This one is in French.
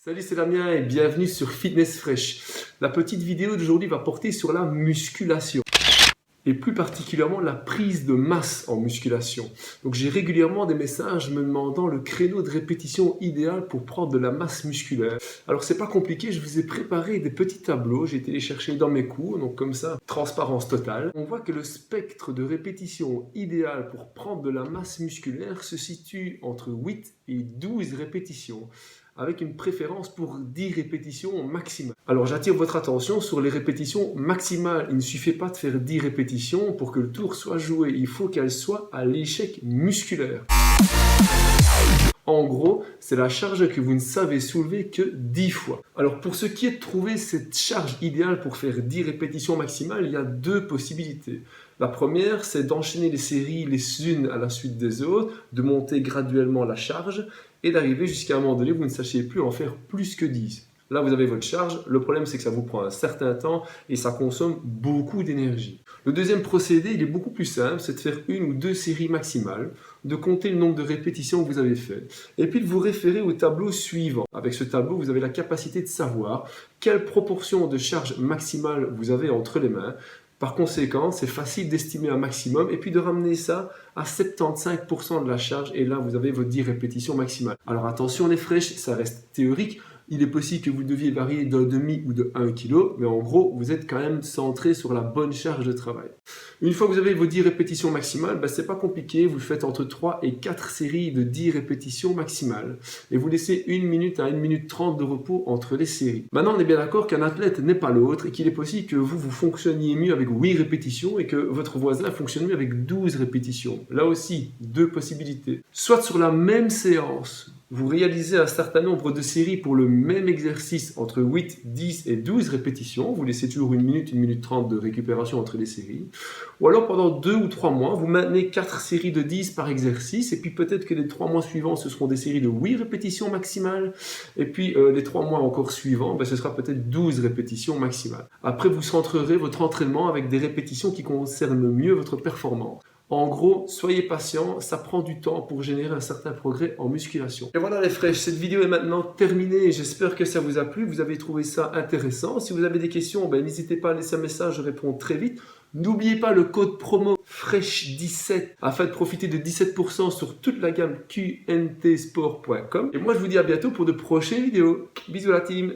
Salut, c'est Damien et bienvenue sur Fitness Fresh. La petite vidéo d'aujourd'hui va porter sur la musculation et plus particulièrement la prise de masse en musculation. Donc j'ai régulièrement des messages me demandant le créneau de répétition idéal pour prendre de la masse musculaire. Alors c'est pas compliqué, je vous ai préparé des petits tableaux, j'ai été les chercher dans mes cours, donc comme ça, transparence totale. On voit que le spectre de répétition idéal pour prendre de la masse musculaire se situe entre 8 et 12 répétitions, avec une préférence pour 10 répétitions maximales. Alors j'attire votre attention sur les répétitions maximales. Il ne suffit pas de faire 10 répétitions pour que le tour soit joué. Il faut qu'elle soit à l'échec musculaire. En gros, c'est la charge que vous ne savez soulever que 10 fois. Alors pour ce qui est de trouver cette charge idéale pour faire 10 répétitions maximales, il y a deux possibilités. La première, c'est d'enchaîner les séries les unes à la suite des autres, de monter graduellement la charge et d'arriver jusqu'à un moment donné où vous ne sachiez plus en faire plus que 10. Là, vous avez votre charge. Le problème, c'est que ça vous prend un certain temps et ça consomme beaucoup d'énergie. Le deuxième procédé, il est beaucoup plus simple, c'est de faire une ou deux séries maximales, de compter le nombre de répétitions que vous avez fait, et puis de vous référer au tableau suivant. Avec ce tableau, vous avez la capacité de savoir quelle proportion de charge maximale vous avez entre les mains. Par conséquent, c'est facile d'estimer un maximum et puis de ramener ça à 75% de la charge et là, vous avez vos 10 répétitions maximales. Alors attention les fraîches, ça reste théorique. Il est possible que vous deviez varier d'un demi ou de 1 kg, mais en gros, vous êtes quand même centré sur la bonne charge de travail. Une fois que vous avez vos 10 répétitions maximales, c'est pas compliqué, vous faites entre 3 et 4 séries de 10 répétitions maximales et vous laissez 1 minute à 1 minute 30 de repos entre les séries. Maintenant, on est bien d'accord qu'un athlète n'est pas l'autre et qu'il est possible que vous fonctionniez mieux avec 8 répétitions et que votre voisin fonctionne mieux avec 12 répétitions. Là aussi, deux possibilités. Soit sur la même séance, vous réalisez un certain nombre de séries pour le même exercice entre 8, 10 et 12 répétitions. Vous laissez toujours 1 minute 30 de récupération entre les séries. Ou alors pendant 2 ou 3 mois, vous maintenez 4 séries de 10 par exercice. Et puis peut-être que les 3 mois suivants, ce seront des séries de 8 répétitions maximales. Et puis les 3 mois encore suivants, ce sera peut-être 12 répétitions maximales. Après, vous centrerez votre entraînement avec des répétitions qui concernent le mieux votre performance. En gros, soyez patient, ça prend du temps pour générer un certain progrès en musculation. Et voilà les fraîches, cette vidéo est maintenant terminée. J'espère que ça vous a plu, vous avez trouvé ça intéressant. Si vous avez des questions, n'hésitez pas à laisser un message, je réponds très vite. N'oubliez pas le code promo FRESH17 afin de profiter de 17% sur toute la gamme qntsport.com. Et moi je vous dis à bientôt pour de prochaines vidéos. Bisous la team!